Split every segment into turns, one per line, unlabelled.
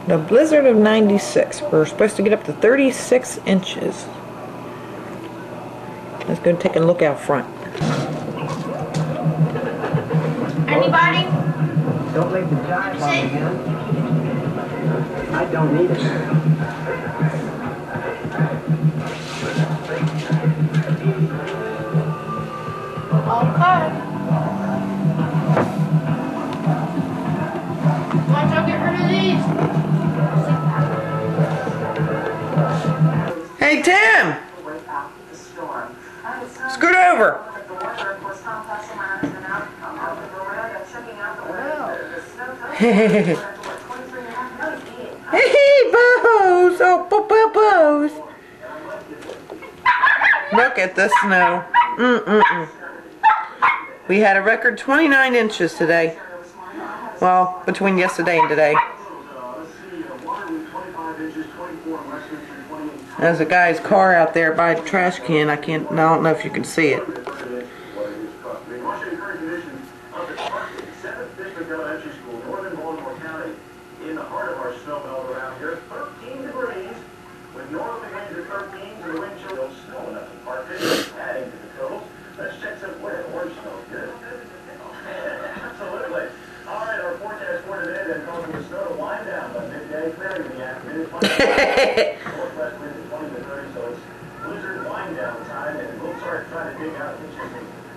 The blizzard of 96. We're supposed to get up to 36 inches. Let's go take a look out front.
Anybody?
Don't leave the jive on again. I don't need it.
Okay. Watch out, get rid of these.
Hey, Tim! Scoot over! Hey, Bows! Oh, Bows! Look at the snow. We had a record 29 inches today. Well, between yesterday and today. There's a guy's car out there by the trash can. I don't know if you can see it.
In the heart of our snow belt around here, 13 degrees, with north winds at 13 and the wind chill snow enough to park it, adding to the totals. Let's check some where orange snow is good. Absolutely. All right, our forecast for today then calls for the snow to wind down by midday, clearing in the afternoon. Northwest winds at 20 to 30, so it's blizzard wind down time, and we'll start trying to dig out inches.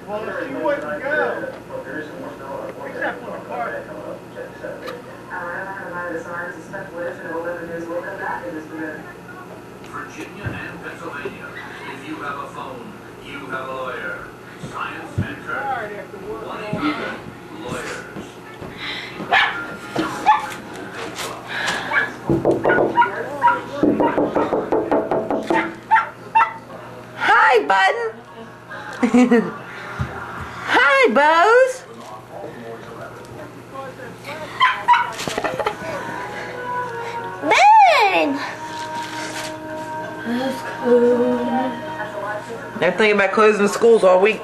Well, she wouldn't go.
But there is some more snow on our forecast.
Except for the car.
Coming up, check Saturday.
Virginia and Pennsylvania. If you have a phone, you have a lawyer. Science and Kurt. 1-800-LAWYERS.
Hi, Button! Hi, Bows! They're thinking about closing the schools all week.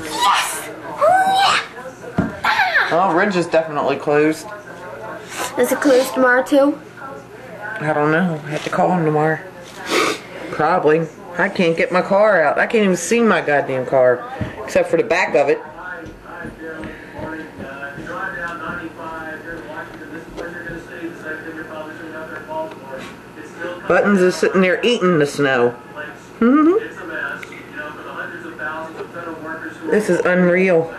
Yes! Oh, yeah!
Oh, Ridge is definitely closed.
Is it closed tomorrow, too?
I don't know. I have to call him tomorrow. Probably. I can't get my car out. I can't even see my goddamn car. Except for the back of it. Buttons is sitting there eating the snow. This is unreal.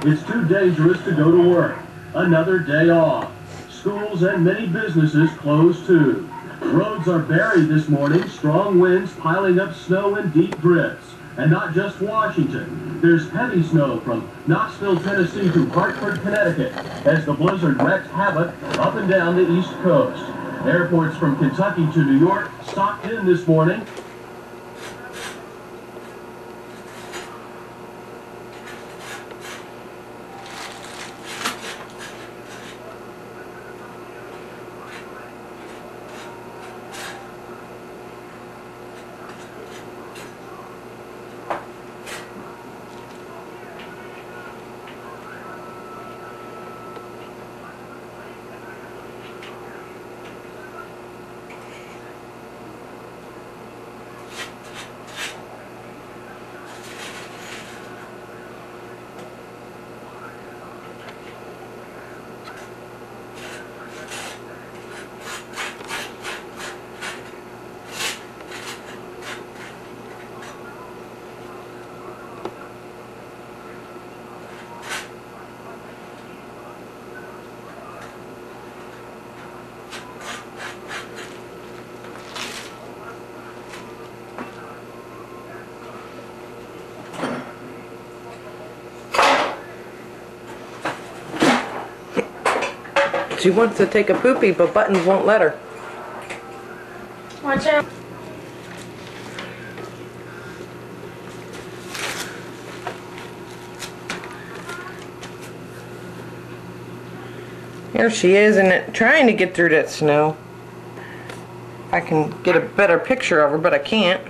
It's too dangerous to go to work. Another day off. Schools and many businesses closed too. Roads are buried this morning. Strong winds piling up snow in deep drifts. And not just Washington. There's heavy snow from Knoxville, Tennessee to Hartford, Connecticut, as the blizzard wreaked havoc up and down the East Coast. Airports from Kentucky to New York stocked in this morning.
She wants to take a poopy, but Buttons won't let her.
Watch out.
Here she is, and trying to get through that snow. I can get a better picture of her, but I can't.